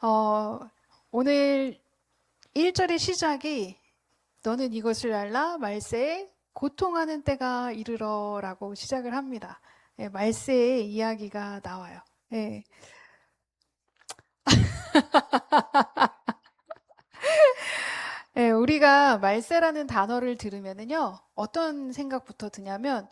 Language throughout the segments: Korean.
어, 오늘 1절의 시작이 너는 이것을 알라 말세에 고통하는 때가 이르러라고 시작을 합니다. 예, 말세의 이야기가 나와요. 예, 예, 우리가 말세라는 단어를 들으면은요, 어떤 생각부터 드냐면,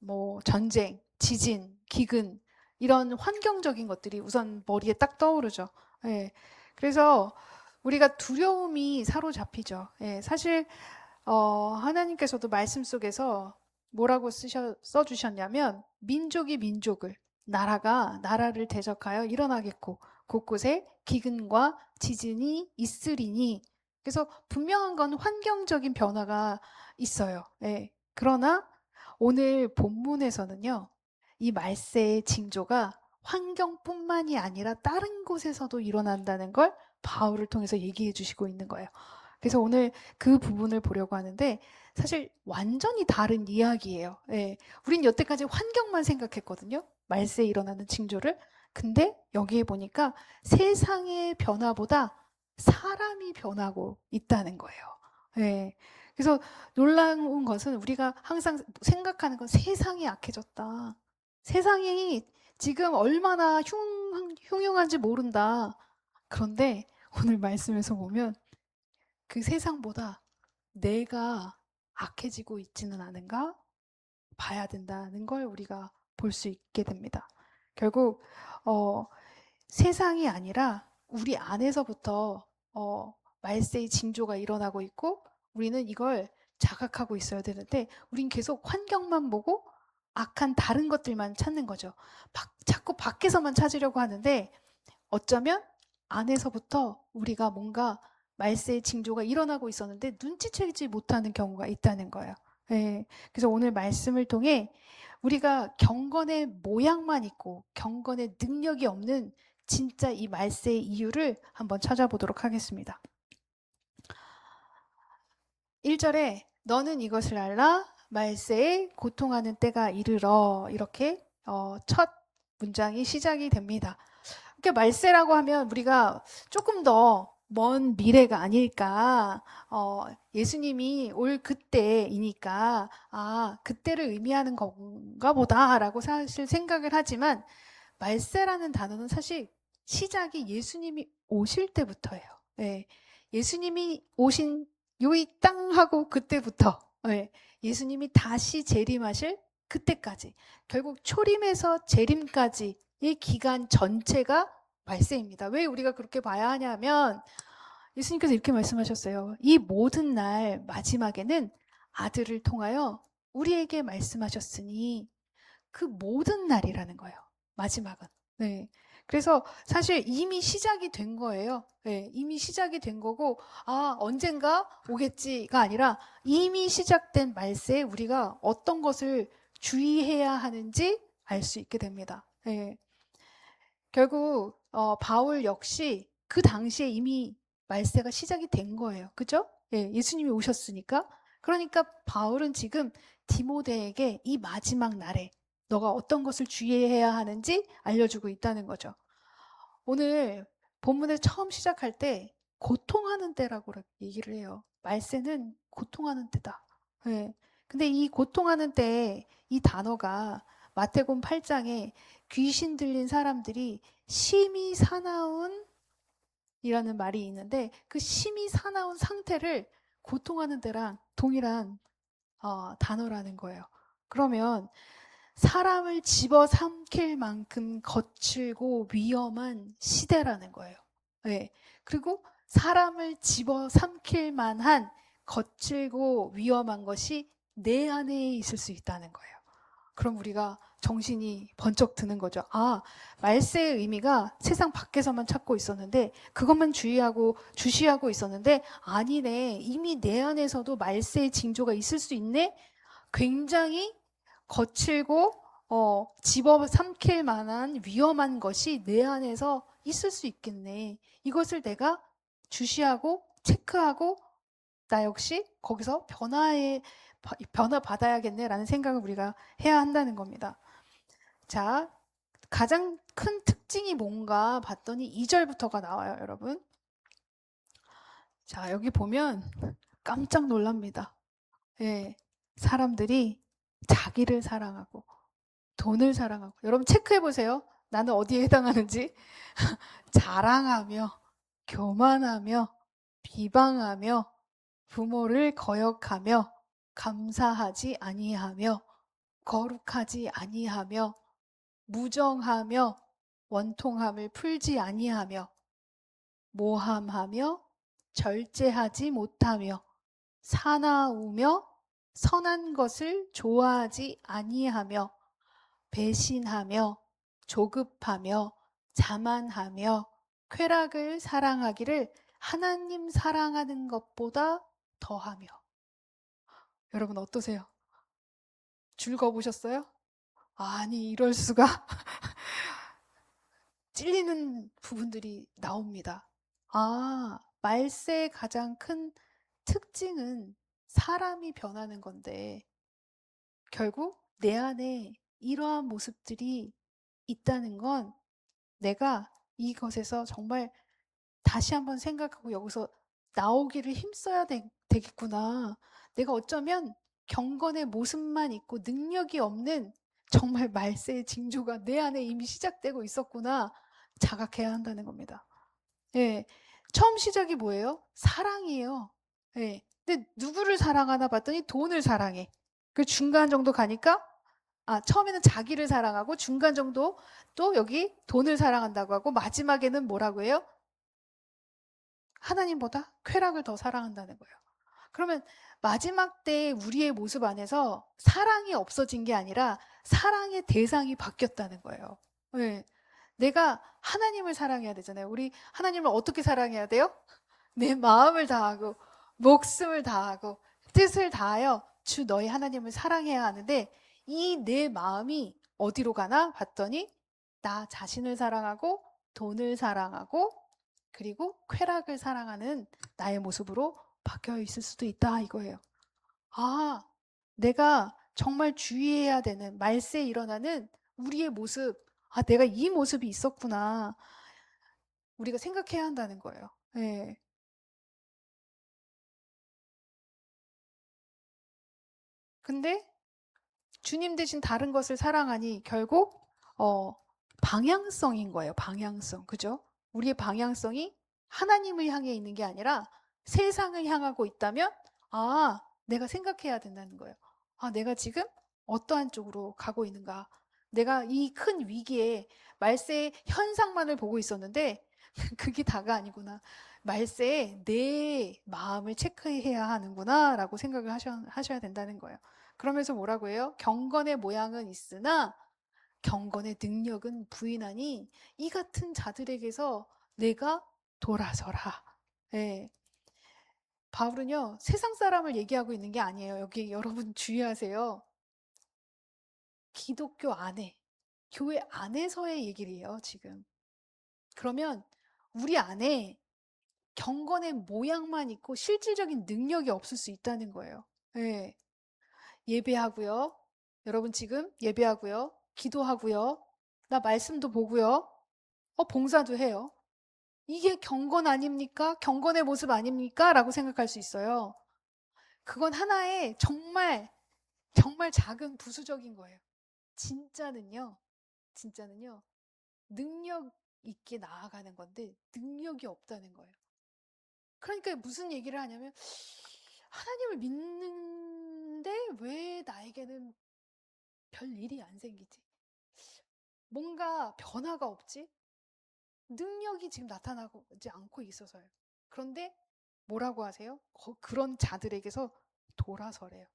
뭐, 전쟁, 지진, 기근, 이런 환경적인 것들이 우선 머리에 딱 떠오르죠. 예, 그래서 우리가 두려움이 사로잡히죠. 예, 사실 하나님께서도 말씀 속에서 뭐라고 써주셨냐면, 민족이 민족을, 나라가 나라를 대적하여 일어나겠고, 곳곳에 기근과 지진이 있으리니, 그래서 분명한 건 환경적인 변화가 있어요. 예. 그러나 오늘 본문에서는요, 이 말세의 징조가 환경뿐만이 아니라 다른 곳에서도 일어난다는 걸 바울을 통해서 얘기해 주시고 있는 거예요. 그래서 오늘 그 부분을 보려고 하는데 사실 완전히 다른 이야기예요. 예. 우린 여태까지 환경만 생각했거든요. 말세에 일어나는 징조를. 근데 여기에 보니까 세상의 변화보다 사람이 변하고 있다는 거예요. 예. 그래서 놀라운 것은 우리가 항상 생각하는 건 세상이 약해졌다. 세상이 지금 얼마나 흉흉한지 모른다. 그런데 오늘 말씀에서 보면 그 세상보다 내가 악해지고 있지는 않은가 봐야 된다는 걸 우리가 볼 수 있게 됩니다. 결국 어, 세상이 아니라 우리 안에서부터 말세의 징조가 일어나고 있고 우리는 이걸 자각하고 있어야 되는데 우린 계속 환경만 보고 악한 다른 것들만 찾는 거죠. 자꾸 밖에서만 찾으려고 하는데 어쩌면 안에서부터 우리가 뭔가 말세의 징조가 일어나고 있었는데 눈치채지 못하는 경우가 있다는 거예요. 예, 그래서 오늘 말씀을 통해 우리가 경건의 모양만 있고 경건의 능력이 없는 진짜 이 말세의 이유를 한번 찾아보도록 하겠습니다. 1절에 너는 이것을 알라 말세에 고통하는 때가 이르러 이렇게 첫 문장이 시작이 됩니다. 이렇게 말세라고 하면 우리가 조금 더 먼 미래가 아닐까, 예수님이 올 그때이니까, 그때를 의미하는 건가 보다라고 사실 생각을 하지만, 말세라는 단어는 사실 시작이 예수님이 오실 때부터예요. 예, 예수님이 오신 요이 땅 하고 그때부터, 예, 예수님이 다시 재림하실 그때까지, 결국 초림에서 재림까지의 기간 전체가 말세입니다. 왜 우리가 그렇게 봐야 하냐면 예수님께서 이렇게 말씀하셨어요. 이 모든 날 마지막에는 아들을 통하여 우리에게 말씀하셨으니 그 모든 날이라는 거예요. 마지막은. 네. 그래서 사실 이미 시작이 된 거예요. 네, 이미 시작이 된 거고, 언젠가 오겠지가 아니라 이미 시작된 말세에 우리가 어떤 것을 주의해야 하는지 알 수 있게 됩니다. 네. 결국 바울 역시 그 당시에 이미 말세가 시작이 된 거예요. 그죠? 예, 예수님이 오셨으니까. 그러니까 바울은 지금 디모데에게 이 마지막 날에 너가 어떤 것을 주의해야 하는지 알려주고 있다는 거죠. 오늘 본문에 처음 시작할 때 고통하는 때라고 얘기를 해요. 말세는 고통하는 때다. 예. 근데 이 고통하는 때 이 단어가 마태복음 8장에 귀신 들린 사람들이 심히 사나운 이라는 말이 있는데 그 심히 사나운 상태를 고통하는 때랑 동일한 단어라는 거예요. 그러면 사람을 집어삼킬 만큼 거칠고 위험한 시대라는 거예요. 네. 그리고 사람을 집어삼킬 만한 거칠고 위험한 것이 내 안에 있을 수 있다는 거예요. 그럼 우리가 정신이 번쩍 드는 거죠. 말세의 의미가 세상 밖에서만 찾고 있었는데 그것만 주시하고 있었는데 아니네. 이미 내 안에서도 말세의 징조가 있을 수 있네. 굉장히 거칠고 집어삼킬 만한 위험한 것이 내 안에서 있을 수 있겠네. 이것을 내가 주시하고 체크하고 나 역시 거기서 변화 받아야겠네라는 생각을 우리가 해야 한다는 겁니다. 자, 가장 큰 특징이 뭔가 봤더니 2절부터가 나와요, 여러분. 자, 여기 보면 깜짝 놀랍니다. 예, 사람들이 자기를 사랑하고 돈을 사랑하고, 여러분 체크해 보세요. 나는 어디에 해당하는지. 자랑하며, 교만하며, 비방하며, 부모를 거역하며, 감사하지 아니하며, 거룩하지 아니하며, 무정하며, 원통함을 풀지 아니하며, 모함하며, 절제하지 못하며, 사나우며, 선한 것을 좋아하지 아니하며, 배신하며, 조급하며, 자만하며, 쾌락을 사랑하기를 하나님 사랑하는 것보다 더하며. 여러분 어떠세요? 줄 거보셨어요? 아니, 이럴 수가. 찔리는 부분들이 나옵니다. 아, 말세의 가장 큰 특징은 사람이 변하는 건데, 결국 내 안에 이러한 모습들이 있다는 건 내가 이것에서 정말 다시 한번 생각하고 여기서 나오기를 힘써야 되겠구나. 내가 어쩌면 경건의 모습만 있고 능력이 없는 정말 말세의 징조가 내 안에 이미 시작되고 있었구나. 자각해야 한다는 겁니다. 예. 처음 시작이 뭐예요? 사랑이에요. 예. 근데 누구를 사랑하나 봤더니 돈을 사랑해. 그 중간 정도 가니까 처음에는 자기를 사랑하고 중간 정도 또 여기 돈을 사랑한다고 하고 마지막에는 뭐라고 해요? 하나님보다 쾌락을 더 사랑한다는 거예요. 그러면 마지막 때 우리의 모습 안에서 사랑이 없어진 게 아니라 사랑의 대상이 바뀌었다는 거예요. 네. 내가 하나님을 사랑해야 되잖아요. 우리 하나님을 어떻게 사랑해야 돼요? 내 마음을 다하고 목숨을 다하고 뜻을 다하여 주 너희 하나님을 사랑해야 하는데 이 내 마음이 어디로 가나 봤더니 나 자신을 사랑하고 돈을 사랑하고 그리고 쾌락을 사랑하는 나의 모습으로 바뀌어 있을 수도 있다 이거예요. 아, 내가 정말 주의해야 되는 말세에 일어나는 우리의 모습, 내가 이 모습이 있었구나. 우리가 생각해야 한다는 거예요. 예. 근데 주님 대신 다른 것을 사랑하니 결국 방향성인 거예요. 방향성. 그죠? 우리의 방향성이 하나님을 향해 있는 게 아니라 세상을 향하고 있다면 내가 생각해야 된다는 거예요. 내가 지금 어떠한 쪽으로 가고 있는가? 내가 이 큰 위기에 말세의 현상만을 보고 있었는데 그게 다가 아니구나. 말세에 내 마음을 체크해야 하는구나라고 생각을 하셔야 된다는 거예요. 그러면서 뭐라고 해요? 경건의 모양은 있으나 경건의 능력은 부인하니 이 같은 자들에게서 내가 돌아서라. 예. 바울은요, 세상 사람을 얘기하고 있는 게 아니에요. 여기 여러분 주의하세요. 기독교 안에, 교회 안에서의 얘기를 해요, 지금. 그러면 우리 안에 경건의 모양만 있고 실질적인 능력이 없을 수 있다는 거예요. 예. 예배하고요. 여러분 지금 예배하고요. 기도하고요. 나 말씀도 보고요. 봉사도 해요. 이게 경건 아닙니까? 경건의 모습 아닙니까? 라고 생각할 수 있어요. 그건 하나의 정말 정말 작은 부수적인 거예요. 진짜는요. 진짜는요. 능력 있게 나아가는 건데 능력이 없다는 거예요. 그러니까 무슨 얘기를 하냐면 하나님을 믿는데 왜 나에게는 별 일이 안 생기지? 뭔가 변화가 없지? 능력이 지금 나타나지 않고 있어서요. 그런데 뭐라고 하세요? 그런 자들에게서 돌아서래요.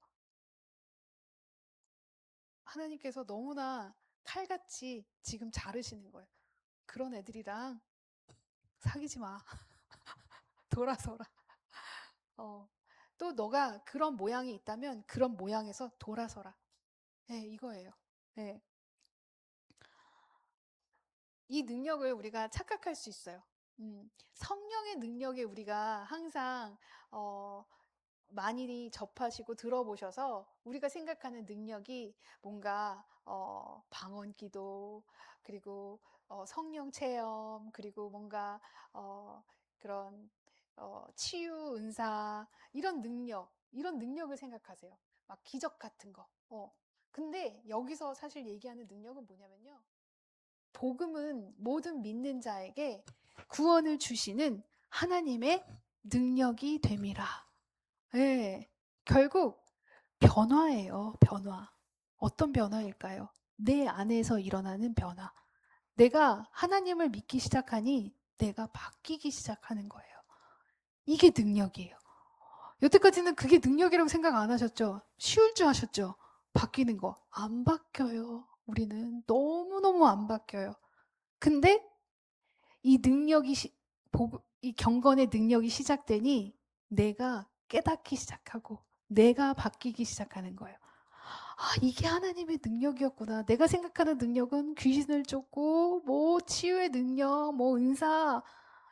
하나님께서 너무나 칼같이 지금 자르시는 거예요. 그런 애들이랑 사귀지 마. 돌아서라. 또 너가 그런 모양이 있다면 그런 모양에서 돌아서라. 네, 이거예요. 네. 이 능력을 우리가 착각할 수 있어요. 성령의 능력에 우리가 항상 어, 많이 접하시고 들어보셔서 우리가 생각하는 능력이 뭔가 방언기도 그리고 성령 체험 그리고 뭔가 그런 치유 은사 이런 능력을 생각하세요. 막 기적 같은 거. 근데 여기서 사실 얘기하는 능력은 뭐냐면요. 복음은 모든 믿는 자에게 구원을 주시는 하나님의 능력이 됨이라. 예. 결국 변화예요, 변화. 어떤 변화일까요? 내 안에서 일어나는 변화. 내가 하나님을 믿기 시작하니 내가 바뀌기 시작하는 거예요. 이게 능력이에요. 여태까지는 그게 능력이라고 생각 안 하셨죠? 쉬울 줄 아셨죠? 바뀌는 거. 안 바뀌어요. 우리는 너무너무 안 바뀌어요. 근데 이 이 경건의 능력이 시작되니 내가 깨닫기 시작하고 내가 바뀌기 시작하는 거예요. 아, 이게 하나님의 능력이었구나. 내가 생각하는 능력은 귀신을 쫓고, 뭐, 치유의 능력, 뭐, 은사,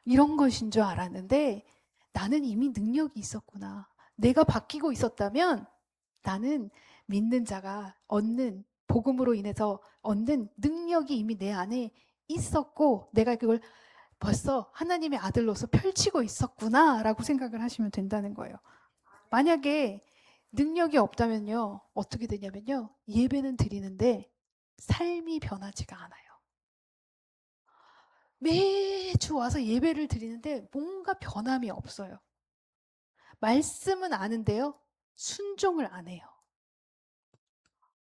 이런 것인 줄 알았는데 나는 이미 능력이 있었구나. 내가 바뀌고 있었다면 나는 믿는 자가 얻는, 복음으로 인해서 얻는 능력이 이미 내 안에 있었고, 내가 그걸 벌써 하나님의 아들로서 펼치고 있었구나라고 생각을 하시면 된다는 거예요. 만약에 능력이 없다면요, 어떻게 되냐면요, 예배는 드리는데 삶이 변하지가 않아요. 매주 와서 예배를 드리는데 뭔가 변함이 없어요. 말씀은 아는데요, 순종을 안 해요.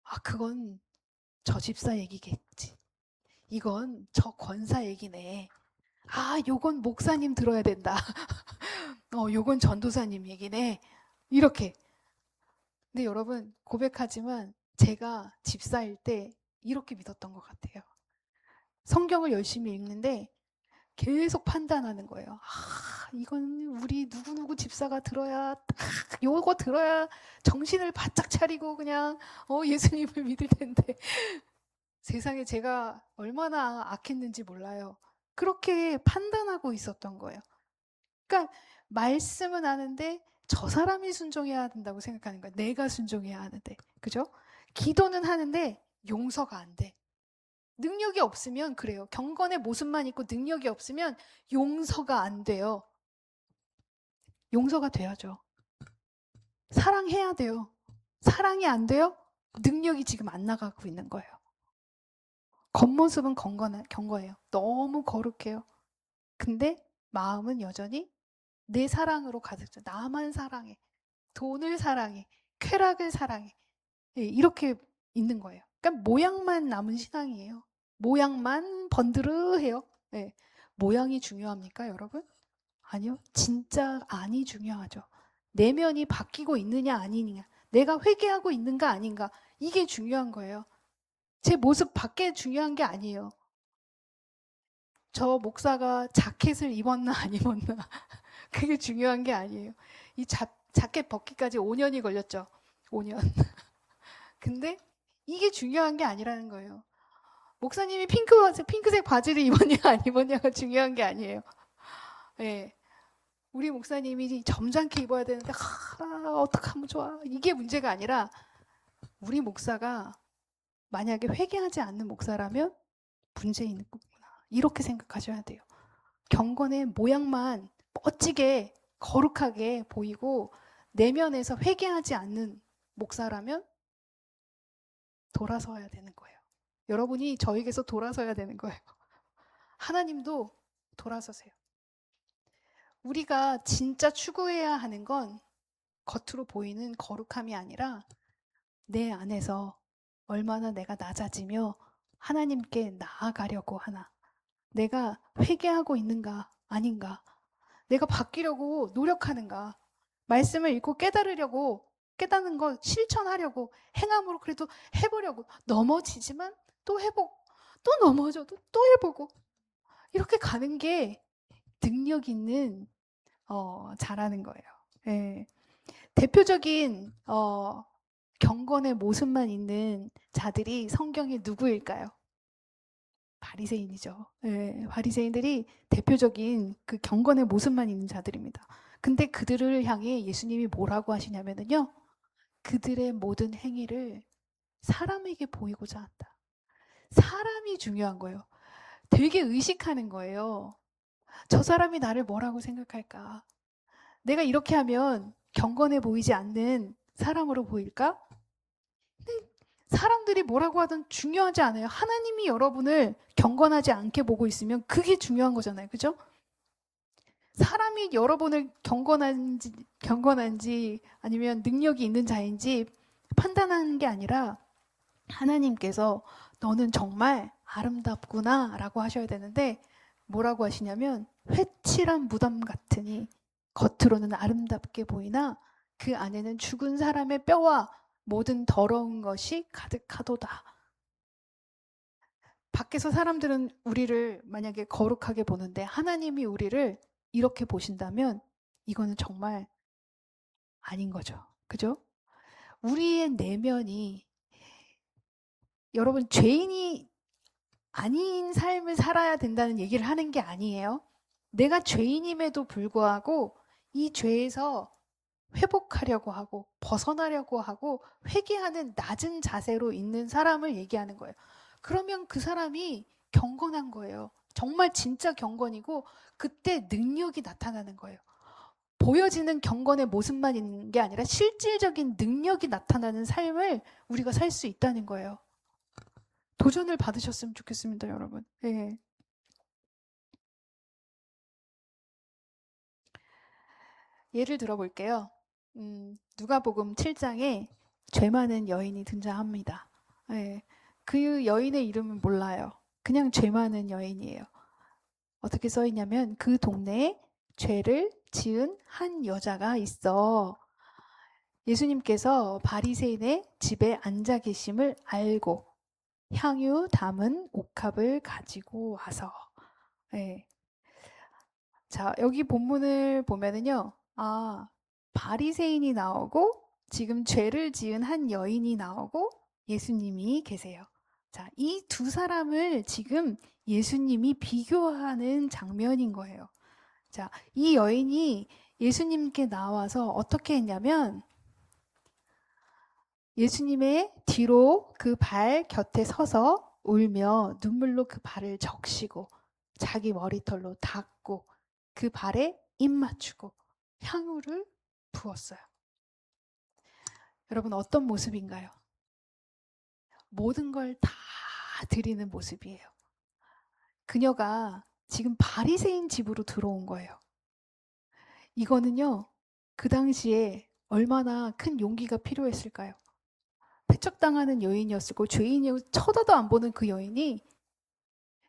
아, 그건 저 집사 얘기겠지. 이건 저 권사 얘기네. 아, 요건 목사님 들어야 된다. 요건 전도사님 얘기네. 이렇게. 근데 여러분, 고백하지만 제가 집사일 때 이렇게 믿었던 것 같아요. 성경을 열심히 읽는데 계속 판단하는 거예요. 아, 이건 우리 누구누구 집사가 들어야, 요거 들어야 정신을 바짝 차리고 그냥 예수님을 믿을 텐데. 세상에 제가 얼마나 악했는지 몰라요. 그렇게 판단하고 있었던 거예요. 그러니까 말씀은 아는데 저 사람이 순종해야 된다고 생각하는 거야. 내가 순종해야 하는데. 그죠? 기도는 하는데 용서가 안 돼. 능력이 없으면 그래요. 경건의 모습만 있고 능력이 없으면 용서가 안 돼요. 용서가 돼야죠. 사랑해야 돼요. 사랑이 안 돼요? 능력이 지금 안 나가고 있는 거예요. 겉모습은 경거해요. 너무 거룩해요. 근데 마음은 여전히 내 사랑으로 가득 차. 나만 사랑해. 돈을 사랑해. 쾌락을 사랑해. 예, 이렇게 있는 거예요. 그러니까 모양만 남은 신앙이에요. 모양만 번드르해요. 예. 모양이 중요합니까, 여러분? 아니요. 진짜 안이 중요하죠. 내면이 바뀌고 있느냐 아니냐. 내가 회개하고 있는가 아닌가. 이게 중요한 거예요. 제 모습 밖에 중요한 게 아니에요. 저 목사가 자켓을 입었나 안 입었나. 그게 중요한 게 아니에요. 이 자켓 벗기까지 5년이 걸렸죠. 5년. 근데 이게 중요한 게 아니라는 거예요. 목사님이 핑크색 바지를 입었냐 안 입었냐가 중요한 게 아니에요. 예. 우리 목사님이 점잖게 입어야 되는데 어떡하면 좋아. 이게 문제가 아니라 우리 목사가 만약에 회개하지 않는 목사라면 문제 있는 거구나. 이렇게 생각하셔야 돼요. 경건의 모양만 멋지게 거룩하게 보이고 내면에서 회개하지 않는 목사라면 돌아서야 되는 거예요. 여러분이 저에게서 돌아서야 되는 거예요. 하나님도 돌아서세요. 우리가 진짜 추구해야 하는 건 겉으로 보이는 거룩함이 아니라 내 안에서 얼마나 내가 낮아지며 하나님께 나아가려고 하나. 내가 회개하고 있는가 아닌가. 내가 바뀌려고 노력하는가. 말씀을 읽고 깨달으려고 깨닫는 거 실천하려고 행함으로 그래도 해보려고 넘어지지만 또 해보고 또 넘어져도 또 해보고 이렇게 가는 게 능력 있는 잘하는 거예요. 예. 대표적인 경건의 모습만 있는 자들이 성경에 누구일까요? 바리새인이죠. 예, 바리새인들이 대표적인 그 경건의 모습만 있는 자들입니다. 근데 그들을 향해 예수님이 뭐라고 하시냐면요. 그들의 모든 행위를 사람에게 보이고자 한다. 사람이 중요한 거예요. 되게 의식하는 거예요. 저 사람이 나를 뭐라고 생각할까? 내가 이렇게 하면 경건해 보이지 않는 사람으로 보일까? 사람들이 뭐라고 하든 중요하지 않아요. 하나님이 여러분을 경건하지 않게 보고 있으면 그게 중요한 거잖아요. 그죠? 사람이 여러분을 경건한지 아니면 능력이 있는 자인지 판단하는 게 아니라 하나님께서 너는 정말 아름답구나 라고 하셔야 되는데 뭐라고 하시냐면 회칠한 무덤 같으니 겉으로는 아름답게 보이나 그 안에는 죽은 사람의 뼈와 모든 더러운 것이 가득하도다. 밖에서 사람들은 우리를 만약에 거룩하게 보는데 하나님이 우리를 이렇게 보신다면 이거는 정말 아닌 거죠. 그죠? 우리의 내면이 여러분 죄인이 아닌 삶을 살아야 된다는 얘기를 하는 게 아니에요. 내가 죄인임에도 불구하고 이 죄에서 회복하려고 하고 벗어나려고 하고 회개하는 낮은 자세로 있는 사람을 얘기하는 거예요. 그러면 그 사람이 경건한 거예요. 정말 진짜 경건이고 그때 능력이 나타나는 거예요. 보여지는 경건의 모습만 있는 게 아니라 실질적인 능력이 나타나는 삶을 우리가 살 수 있다는 거예요. 도전을 받으셨으면 좋겠습니다, 여러분. 예. 예를 들어 볼게요. 누가복음 7장에 죄 많은 여인이 등장합니다. 예. 그 여인의 이름은 몰라요. 그냥 죄 많은 여인이에요. 어떻게 써 있냐면 그 동네에 죄를 지은 한 여자가 있어. 예수님께서 바리새인의 집에 앉아 계심을 알고 향유 담은 옥합을 가지고 와서 예. 자, 여기 본문을 보면은요. 아, 바리새인이 나오고 지금 죄를 지은 한 여인이 나오고 예수님이 계세요. 자, 이 두 사람을 지금 예수님이 비교하는 장면인 거예요. 자, 이 여인이 예수님께 나와서 어떻게 했냐면 예수님의 뒤로 그 발 곁에 서서 울며 눈물로 그 발을 적시고 자기 머리털로 닦고 그 발에 입 맞추고 향유를 부었어요. 여러분 어떤 모습인가요? 모든 걸 다 드리는 모습이에요. 그녀가 지금 바리새인 집으로 들어온 거예요. 이거는요. 그 당시에 얼마나 큰 용기가 필요했을까요? 배척당하는 여인이었고 죄인이고 쳐다도 안 보는 그 여인이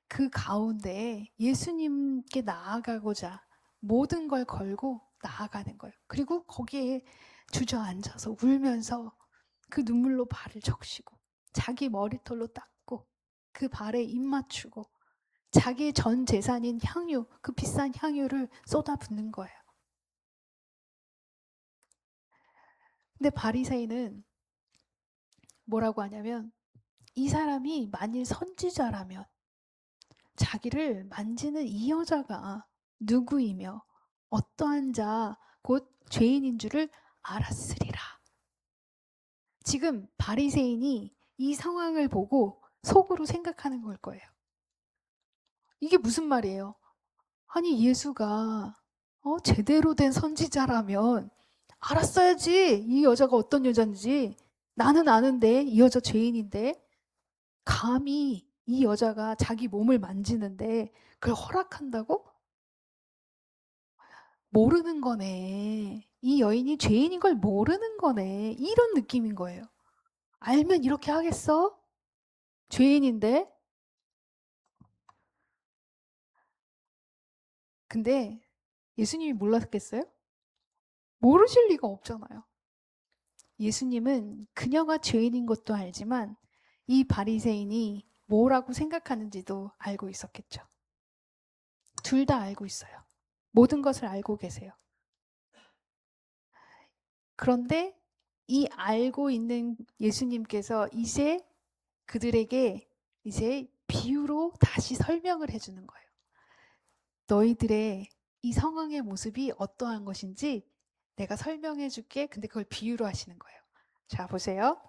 그 가운데 예수님께 나아가고자 모든 걸 걸고 나아가는 거예요. 그리고 거기에 주저앉아서 울면서 그 눈물로 발을 적시고 자기 머리털로 닦고 그 발에 입 맞추고 자기의 전 재산인 향유, 그 비싼 향유를 쏟아붓는 거예요. 근데 바리새인은 뭐라고 하냐면 이 사람이 만일 선지자라면 자기를 만지는 이 여자가 누구이며 어떠한 자 곧 죄인인 줄을 알았으리라. 지금 바리새인이 이 상황을 보고 속으로 생각하는 걸 거예요. 이게 무슨 말이에요? 아니 예수가 제대로 된 선지자라면 알았어야지 이 여자가 어떤 여자인지. 나는 아는데 이 여자 죄인인데 감히 이 여자가 자기 몸을 만지는데 그걸 허락한다고? 모르는 거네. 이 여인이 죄인인 걸 모르는 거네. 이런 느낌인 거예요. 알면 이렇게 하겠어? 죄인인데? 근데 예수님이 몰랐겠어요? 모르실 리가 없잖아요. 예수님은 그녀가 죄인인 것도 알지만 이 바리새인이 뭐라고 생각하는지도 알고 있었겠죠. 둘 다 알고 있어요. 모든 것을 알고 계세요. 그런데 이 알고 있는 예수님께서 이제 그들에게 이제 비유로 다시 설명을 해주는 거예요. 너희들의 이 상황의 모습이 어떠한 것인지 내가 설명해 줄게. 근데 그걸 비유로 하시는 거예요. 자, 보세요.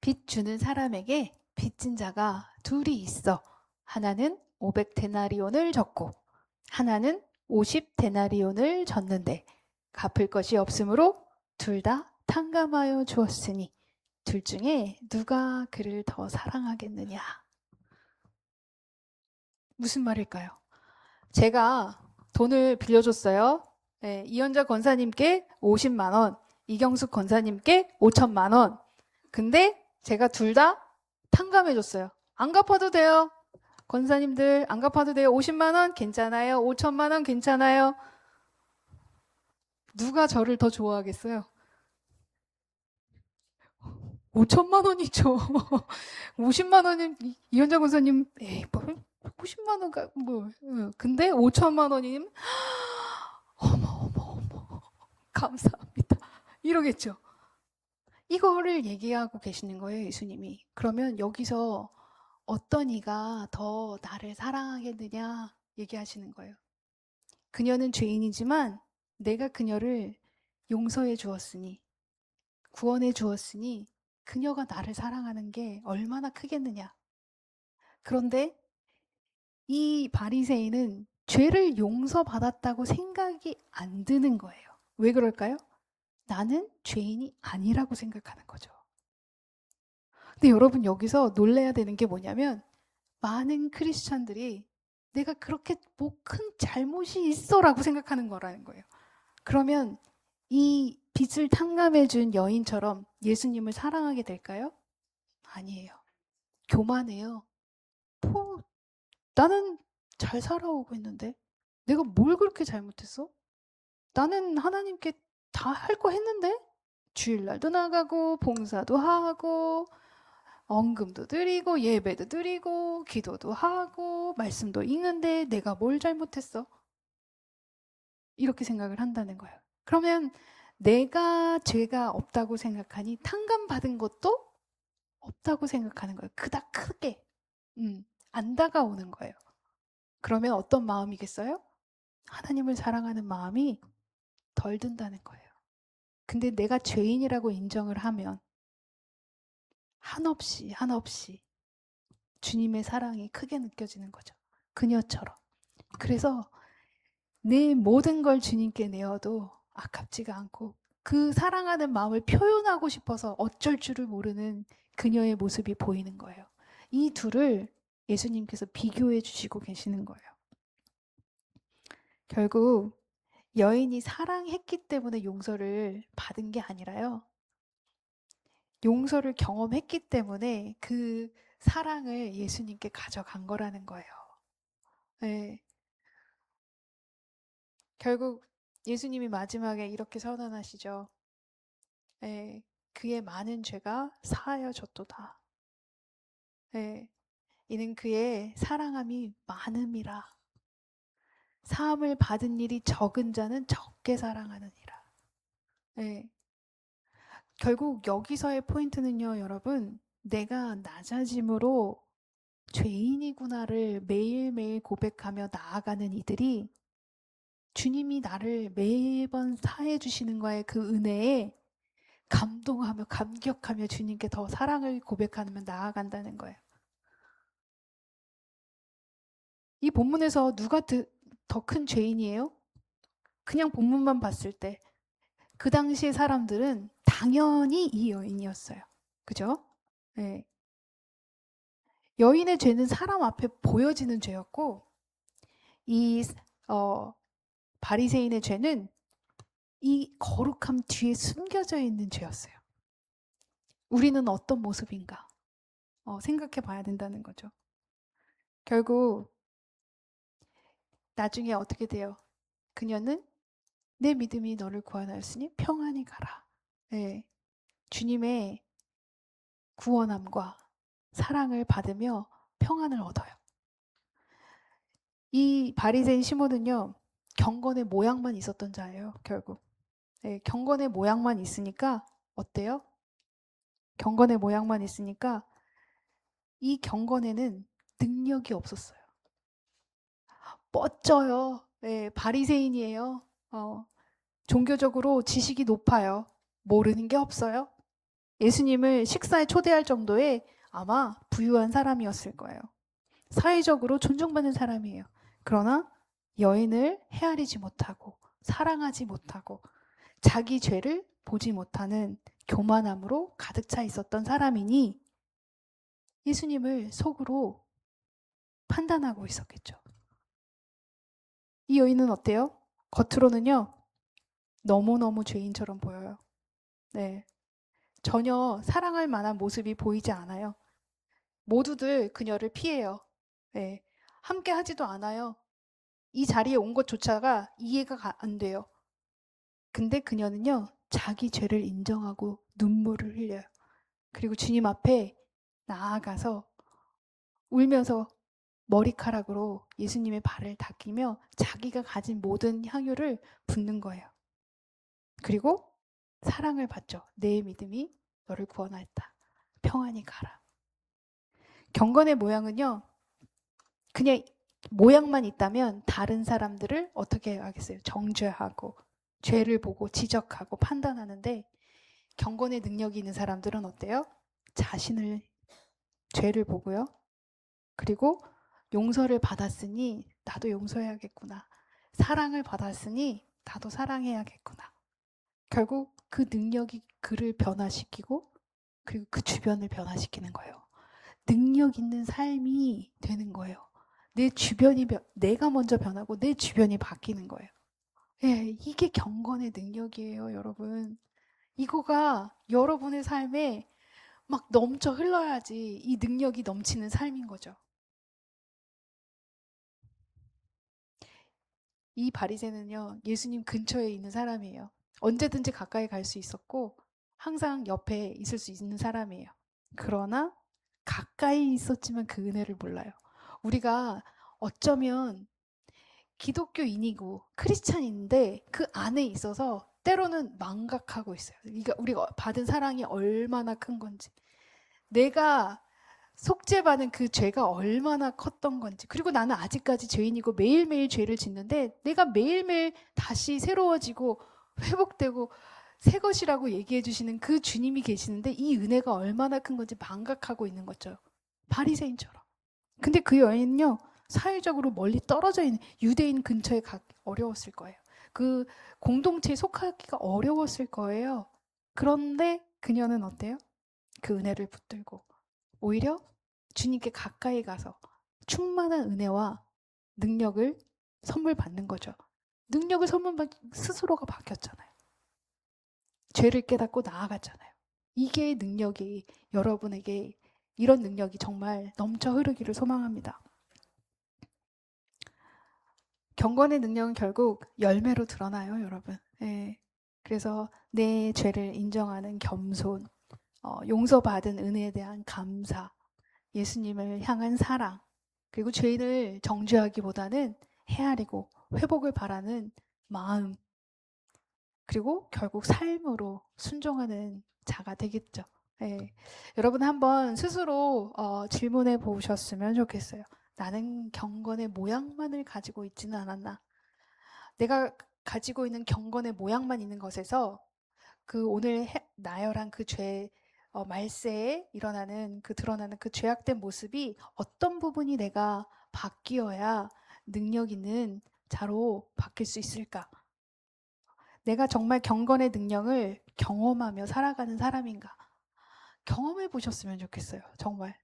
빚 주는 사람에게 빚진 자가 둘이 있어. 하나는 500데나리온을 졌고 하나는 50데나리온을 졌는데 갚을 것이 없으므로 둘 다 탕감하여 주었으니 둘 중에 누가 그를 더 사랑하겠느냐? 무슨 말일까요? 제가 돈을 빌려줬어요. 네, 이현자 권사님께 50만 원, 이경숙 권사님께 5천만 원. 근데 제가 둘 다 탕감해줬어요. 안 갚아도 돼요. 권사님들 안 갚아도 돼요. 50만 원 괜찮아요. 5천만 원 괜찮아요. 누가 저를 더 좋아하겠어요? 5천만 원이죠. 50만 원은 이현자 권사님, 에이, 뭐 50만 원가 뭐. 근데 5천만 원이면 어머 어머 어머 감사합니다. 이러겠죠. 이거를 얘기하고 계시는 거예요, 예수님이. 그러면 여기서 어떤 이가 더 나를 사랑하겠느냐 얘기하시는 거예요. 그녀는 죄인이지만 내가 그녀를 용서해 주었으니, 구원해 주었으니 그녀가 나를 사랑하는 게 얼마나 크겠느냐. 그런데 이 바리새인은 죄를 용서받았다고 생각이 안 드는 거예요. 왜 그럴까요? 나는 죄인이 아니라고 생각하는 거죠. 근데 여러분 여기서 놀라야 되는 게 뭐냐면 많은 크리스찬들이 내가 그렇게 뭐 큰 잘못이 있어라고 생각하는 거라는 거예요. 그러면 이 빚을 탕감해 준 여인처럼 예수님을 사랑하게 될까요? 아니에요. 교만해요. 뭐 나는 잘 살아오고 있는데 내가 뭘 그렇게 잘못했어? 나는 하나님께 다 할 거 했는데 주일날도 나가고 봉사도 하고 언금도 드리고 예배도 드리고 기도도 하고 말씀도 읽는데 내가 뭘 잘못했어? 이렇게 생각을 한다는 거예요. 그러면 내가 죄가 없다고 생각하니 탕감받은 것도 없다고 생각하는 거예요. 그닥 크게 안 다가오는 거예요. 그러면 어떤 마음이겠어요? 하나님을 사랑하는 마음이 덜 든다는 거예요. 근데 내가 죄인이라고 인정을 하면 한없이 한없이 주님의 사랑이 크게 느껴지는 거죠. 그녀처럼. 그래서 내 모든 걸 주님께 내어도 아깝지가 않고 그 사랑하는 마음을 표현하고 싶어서 어쩔 줄을 모르는 그녀의 모습이 보이는 거예요. 이 둘을 예수님께서 비교해 주시고 계시는 거예요. 결국 여인이 사랑했기 때문에 용서를 받은 게 아니라요. 용서를 경험했기 때문에 그 사랑을 예수님께 가져간 거라는 거예요. 네. 결국 예수님이 마지막에 이렇게 선언하시죠. 네. 그의 많은 죄가 사하여졌도다. 네. 이는 그의 사랑함이 많음이라. 사함을 받은 일이 적은 자는 적게 사랑하느니라. 네. 결국 여기서의 포인트는요, 여러분. 내가 낮아짐으로 죄인이구나를 매일매일 고백하며 나아가는 이들이 주님이 나를 매번 사해 주시는 거에 그 은혜에 감동하며 감격하며 주님께 더 사랑을 고백하며 나아간다는 거예요. 이 본문에서 누가 더 큰 죄인이에요? 그냥 본문만 봤을 때 그 당시의 사람들은 당연히 이 여인이었어요. 그죠? 네. 여인의 죄는 사람 앞에 보여지는 죄였고 이 바리새인의 죄는 이 거룩함 뒤에 숨겨져 있는 죄였어요. 우리는 어떤 모습인가? 생각해 봐야 된다는 거죠. 결국 나중에 어떻게 돼요? 그녀는 내 믿음이 너를 구원하였으니 평안히 가라. 네. 주님의 구원함과 사랑을 받으며 평안을 얻어요. 이 바리새인 시몬은요. 경건의 모양만 있었던 자예요. 결국. 네, 경건의 모양만 있으니까 어때요? 경건의 모양만 있으니까 이 경건에는 능력이 없었어요. 멋져요. 네, 바리새인이에요. 종교적으로 지식이 높아요. 모르는 게 없어요. 예수님을 식사에 초대할 정도의 아마 부유한 사람이었을 거예요. 사회적으로 존중받는 사람이에요. 그러나 여인을 헤아리지 못하고 사랑하지 못하고 자기 죄를 보지 못하는 교만함으로 가득 차 있었던 사람이니 예수님을 속으로 판단하고 있었겠죠. 이 여인은 어때요? 겉으로는요, 너무너무 죄인처럼 보여요. 네. 전혀 사랑할 만한 모습이 보이지 않아요. 모두들 그녀를 피해요. 네. 함께 하지도 않아요. 이 자리에 온 것조차가 이해가 안 돼요. 근데 그녀는요, 자기 죄를 인정하고 눈물을 흘려요. 그리고 주님 앞에 나아가서 울면서 머리카락으로 예수님의 발을 닦이며 자기가 가진 모든 향유를 붓는 거예요. 그리고 사랑을 받죠. 내 믿음이 너를 구원하였다. 평안히 가라. 경건의 모양은요, 그냥 모양만 있다면 다른 사람들을 어떻게 하겠어요? 정죄하고 죄를 보고 지적하고 판단하는데 경건의 능력이 있는 사람들은 어때요? 자신을 죄를 보고요. 그리고 용서를 받았으니 나도 용서해야겠구나. 사랑을 받았으니 나도 사랑해야겠구나. 결국 그 능력이 그를 변화시키고 그리고 그 주변을 변화시키는 거예요. 능력 있는 삶이 되는 거예요. 내 주변이 내가 먼저 변하고 내 주변이 바뀌는 거예요. 예, 이게 경건의 능력이에요, 여러분. 이거가 여러분의 삶에 막 넘쳐 흘러야지 이 능력이 넘치는 삶인 거죠. 이 바리새는요, 예수님 근처에 있는 사람이에요. 언제든지 가까이 갈 수 있었고 항상 옆에 있을 수 있는 사람이에요. 그러나 가까이 있었지만 그 은혜를 몰라요. 우리가 어쩌면 기독교인이고 크리스찬인데 그 안에 있어서 때로는 망각하고 있어요. 그러니까 우리가 받은 사랑이 얼마나 큰 건지, 내가 속죄받은 그 죄가 얼마나 컸던 건지, 그리고 나는 아직까지 죄인이고 매일매일 죄를 짓는데 내가 매일매일 다시 새로워지고 회복되고 새 것이라고 얘기해 주시는 그 주님이 계시는데 이 은혜가 얼마나 큰 건지 망각하고 있는 거죠. 바리새인처럼. 근데 그 여인은요, 사회적으로 멀리 떨어져 있는 유대인 근처에 가기 어려웠을 거예요. 그 공동체에 속하기가 어려웠을 거예요. 그런데 그녀는 어때요? 그 은혜를 붙들고 오히려 주님께 가까이 가서 충만한 은혜와 능력을 선물 받는 거죠. 능력을 선물 받 스스로가 바뀌었잖아요. 죄를 깨닫고 나아갔잖아요. 이게 능력이 여러분에게 이런 능력이 정말 넘쳐 흐르기를 소망합니다. 경건의 능력은 결국 열매로 드러나요, 여러분. 예. 그래서 내 죄를 인정하는 겸손, 용서받은 은혜에 대한 감사, 예수님을 향한 사랑, 그리고 죄인을 정죄하기보다는 헤아리고 회복을 바라는 마음, 그리고 결국 삶으로 순종하는 자가 되겠죠. 예. 여러분 한번 스스로 질문해 보셨으면 좋겠어요. 나는 경건의 모양만을 가지고 있지는 않았나? 내가 가지고 있는 경건의 모양만 있는 것에서 그 오늘 나열한 그 죄, 말세에 일어나는 그 드러나는 그 죄악된 모습이 어떤 부분이 내가 바뀌어야 능력 있는 자로 바뀔 수 있을까? 내가 정말 경건의 능력을 경험하며 살아가는 사람인가? 경험해 보셨으면 좋겠어요. 정말.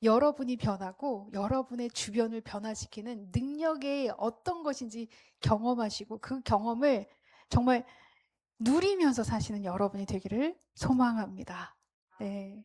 여러분이 변하고 여러분의 주변을 변화시키는 능력이 어떤 것인지 경험하시고 그 경험을 정말 누리면서 사시는 여러분이 되기를 소망합니다. 네.